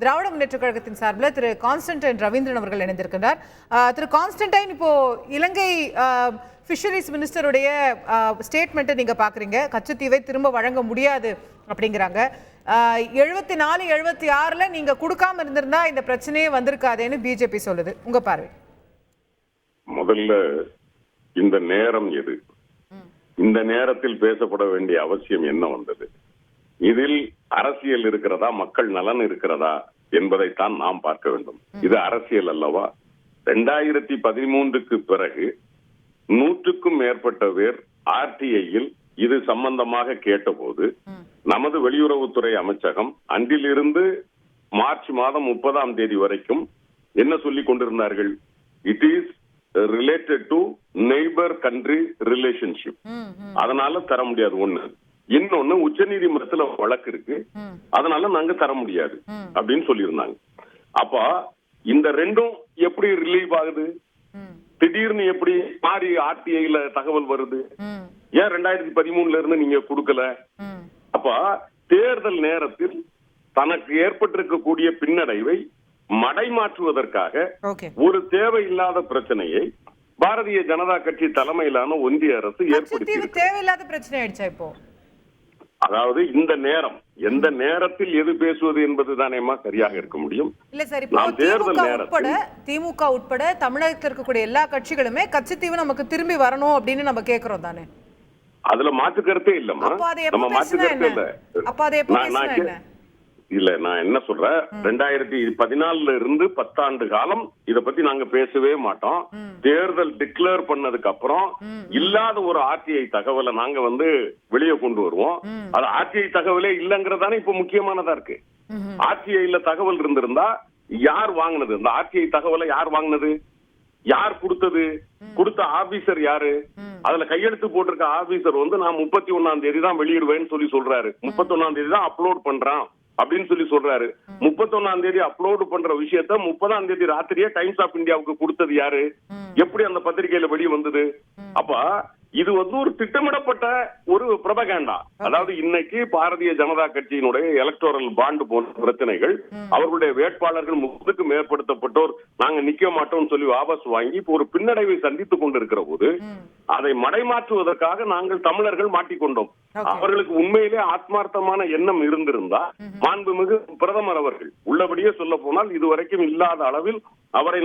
திராவிட முன்னேற்ற கழகத்தின் சார்பில் திரு கான்ஸ்டன்டைன் ரவீந்திரன் அவர்கள் இணைந்திருக்கிறார். திரு கான்ஸ்டன்டைன், இப்போ இலங்கை ஃபிஷரிஸ் மினிஸ்டருடைய ஸ்டேட்மெண்ட்டை நீங்க பாக்குறீங்க. கச்சத்தீவை திரும்ப வழங்க முடியாது அப்படிங்கிறாங்க. 74, 76ல நீங்க கொடுக்காம இருந்திருந்தா இந்த பிரச்சனையே வந்திருக்காதேன்னு பிஜேபி சொல்லுது. உங்க பார்வை? முதல்ல இந்த நேரம் எது? இந்த நேரத்தில் பேசப்பட வேண்டிய அவசியம் என்ன வந்தது? இதில் அரசியல் இருக்கிறதா, மக்கள் நலன் இருக்கிறதா என்பதைத்தான் நாம் பார்க்க வேண்டும். இது அரசியல் அல்லவா? 2013க்கு பிறகு 100க்கும் மேற்பட்ட பேர் ஆர்டிஐயில் இது சம்பந்தமாக கேட்டபோது நமது வெளியுறவுத்துறை அமைச்சகம் அன்றிலிருந்து மார்ச் மாதம் 30ஆம் தேதி வரைக்கும் என்ன சொல்லிக் கொண்டிருந்தார்கள்? It is related to neighbour country relationship, அதனால தர முடியாது. ஒண்ணு. இன்னொன்னு, உச்ச நீதிமன்றத்துல வழக்கு இருக்கு, அதனால நாங்க தர முடியாது அப்படின்னு சொல்லியிருந்தாங்க. அப்ப இந்த ரெண்டும் எப்படி ரிலீவ் ஆகுது? திடீர்னு எப்படி மாறி ஆர்டிஐல தகவல் வருது? ஏன் 2013ல இருந்து நீங்க கொடுக்கல? அப்ப தேர்தல் நேரத்தில் தனக்கு ஏற்பட்டிருக்கக்கூடிய பின்னடைவை மடைமாற்றுவதற்காக ஒரு தேவையில்லாத பிரச்சனையை பாரதிய ஜனதா கட்சி தலைமையிலான ஒன்றிய அரசு ஏற்படுத்தி தேவையில்லாத பிரச்சனை ஆயிடுச்சா இப்போ? அதாவது இந்த நேரம், எந்த நேரத்தில் எது பேசுவது என்பதுதானேமா சரியாக இருக்க முடியும். இல்ல சார், இப்போ திமுக உட்பட தமிழகத்தில் இருக்கக்கூடிய எல்லா கட்சிகளுமே கச்சத்தீவு நமக்கு திரும்பி வரணும் அப்படின்னு நம்ம கேக்குறோம் தானே? அதுல மாற்று கருத்தே இல்லம்மா. நம்ம மாற்று கருத்தே இல்ல. அப்ப அது எப்ப இல்ல, நான் என்ன சொல்றேன், 2014ல இருந்து 10 ஆண்டு காலம் இத பத்தி நாங்க பேசவே மாட்டோம். தேர்தல் டிக்ளேர் பண்ணதுக்கு அப்புறம் இல்லாத ஒரு ஆர்டிஐ தகவலை நாங்க வெளியே கொண்டு வருவோம். அது ஆர்டிஐ தகவலே இல்லங்கிறதானே இப்ப முக்கியமானதா இருக்கு. ஆர்டிஐல தகவல் இருந்திருந்தா யார் வாங்கினது? அந்த ஆர்டிஐ தகவலை யார் வாங்கினது? யார் கொடுத்தது? கொடுத்த ஆபீசர் யாரு? அதுல கையெழுத்து போட்டிருக்க ஆபீசர் நான் 31ஆம் தேதி தான் வெளியிடுவேன்னு சொல்றாரு. 31ஆம் தேதி தான் அப்லோட் பண்றான் அப்படின்னு சொல்றாரு. 31ஆம் தேதி அப்லோடு பண்ற விஷயத்த 30ஆம் தேதி ராத்திரியே டைம்ஸ் ஆஃப் இந்தியாவுக்கு கொடுத்தது யாரு? எப்படி அந்த பத்திரிகையில வெளியே வந்தது? அப்ப இது ஒரு திட்டமிடப்பட்ட ஒரு ப்ரொபகேண்டா. அதாவது இன்னைக்கு பாரதிய ஜனதா கட்சியினுடைய எலக்டோரல் பாண்ட் போன்ற பிரச்சனைகள், அவர்களுடைய வேட்பாளர்கள் 30க்கும் மேற்படுத்தப்பட்டோர் நாங்க நிக்க மாட்டோம்னு சொல்லி வாபஸ் வாங்கி இப்போ ஒரு பின்னடைவை சந்தித்துக் கொண்டிருக்கிற போது அதை மடைமாற்றுவதற்காக நாங்கள் தமிழர்கள் மாட்டிக்கொண்டோம். அவர்களுக்கு உண்மையிலே ஆத்மார்த்தமான எண்ணம் இருந்திருந்தா மாண்புமிகு பிரதமர் அவர்கள் உள்ளபடியே சொல்ல போனால் இதுவரைக்கும் இல்லாத அளவில் அவரை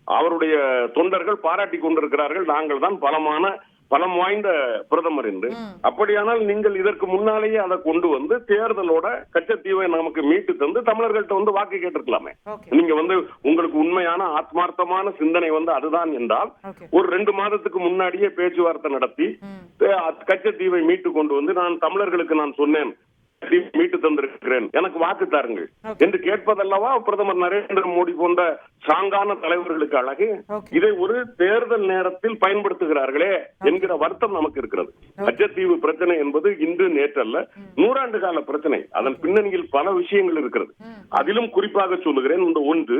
அவருடைய தொண்டர்கள் பாராட்டி கொண்டிருக்கிறார்கள். நாங்கள் தான் பலம் வாய்ந்த பிரதமர் என்று. அப்படியானால் நீங்கள் இதற்கு முன்னாலேயே அதை கொண்டு தேர்தலோட கச்சத்தீவை நமக்கு மீட்டு தந்து தமிழர்கள்ட்ட வாக்கு கேட்டிருக்கலாமே. நீங்க உங்களுக்கு உண்மையான ஆத்மார்த்தமான சிந்தனை அதுதான் என்றால் ஒரு 2 மாதத்துக்கு முன்னாடியே பேச்சுவார்த்தை நடத்தி கச்சத்தீவை மீட்டு கொண்டு நான் தமிழர்களுக்கு நான் சொன்னேன், மீட்டு தந்திருக்கிறேன், எனக்கு வாக்கு தாருங்கள் என்று கேட்பதல்லவா பிரதமர் நரேந்திர மோடி போன்ற சாங்கான தலைவர்களுக்கு அழகு. இதை ஒரு தேர்தல் நேரத்தில் பயன்படுத்துகிறார்களே என்கிற வருத்தம் நமக்கு இருக்கிறது. கச்சத்தீவு பிரச்சனை என்பது இன்று நேற்றல்ல, 100 ஆண்டு கால பிரச்சனை. அதன் பின்னணியில் பல விஷயங்கள் இருக்கிறது. அதிலும் குறிப்பாக சொல்லுகிறேன், ஒன்று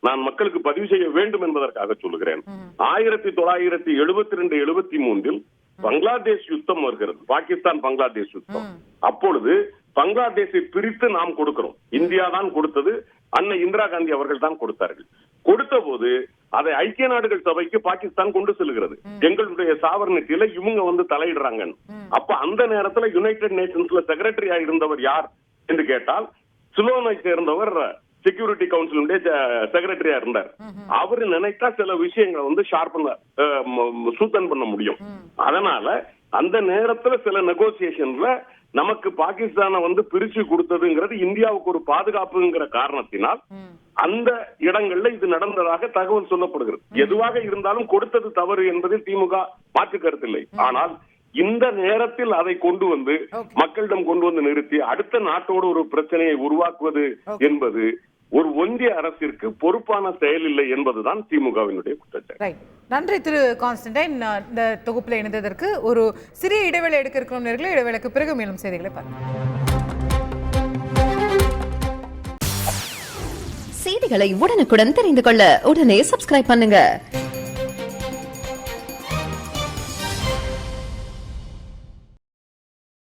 நான் மக்களுக்கு பதிவு செய்ய வேண்டும் என்பதற்காக சொல்லுகிறேன். 1972, 73 பங்களாதேஷ் யுத்தம் வருகிறது, பாகிஸ்தான் பங்களாதேஷ் யுத்தம். அப்பொழுது பங்களாதேஷை பிரித்து நாம் கொடுக்கிறோம். இந்தியா தான் கொடுத்தது, அன்னை இந்திரா காந்தி அவர்கள் தான் கொடுத்தார்கள். கொடுத்த போது அதை ஐக்கிய நாடுகள் சபைக்கு பாகிஸ்தான் கொண்டு செல்கிறது. எங்களுடைய சாவர்னிட்டியில இவங்க தலையிடுறாங்க. அப்ப அந்த நேரத்துல யுனைடெட் நேஷன்ஸ்ல செக்ரட்டரியா இருந்தவர் யார் என்று கேட்டால் சிலோனை சேர்ந்தவர் செக்யூரிட்டி கவுன்சிலுடைய செக்ரட்டரியா இருந்தார். அவரு நினைத்தா சில விஷயங்களை சூத்தன் பண்ண முடியும். அதனால அந்த நேரத்துல சில நெகோசியேஷன்ல நமக்கு பாகிஸ்தானை பிரிச்சு கொடுத்ததுங்கிறது இந்தியாவுக்கு ஒரு பாதுகாப்புங்கிற காரணத்தினால் அந்த இடங்கள்ல இது நடந்ததாக தகவல் சொல்லப்படுகிறது. எதுவாக இருந்தாலும் கொடுத்தது தவறு என்பதில் திமுக மாற்று கருத்தில்லை. ஆனால் இந்த நேரத்தில் அதை கொண்டு மக்களிடம் கொண்டு நிறுத்தி அடுத்த நாட்டோடு ஒரு பிரச்சனையை உருவாக்குவது என்பது ஒரு ஒன்றிய அரசிற்கு பொறுப்பான செயல் இல்லை என்பதுதான் திமுகவினுடைய குற்றச்சாட்டு. நன்றி திரு கான்ஸ்டன்டைன். இந்த தொகுப்பில் இணைந்ததற்கு ஒரு சிறிய இடைவேளை எடுக்க இருக்கிறோம். இடைவேளைக்கு பிறகு மேலும் செய்திகளை பார்க்கலாம். செய்திகளை உடனுக்குடன் தெரிந்து கொள்ள உடனே சப்ஸ்கிரைப் பண்ணுங்க.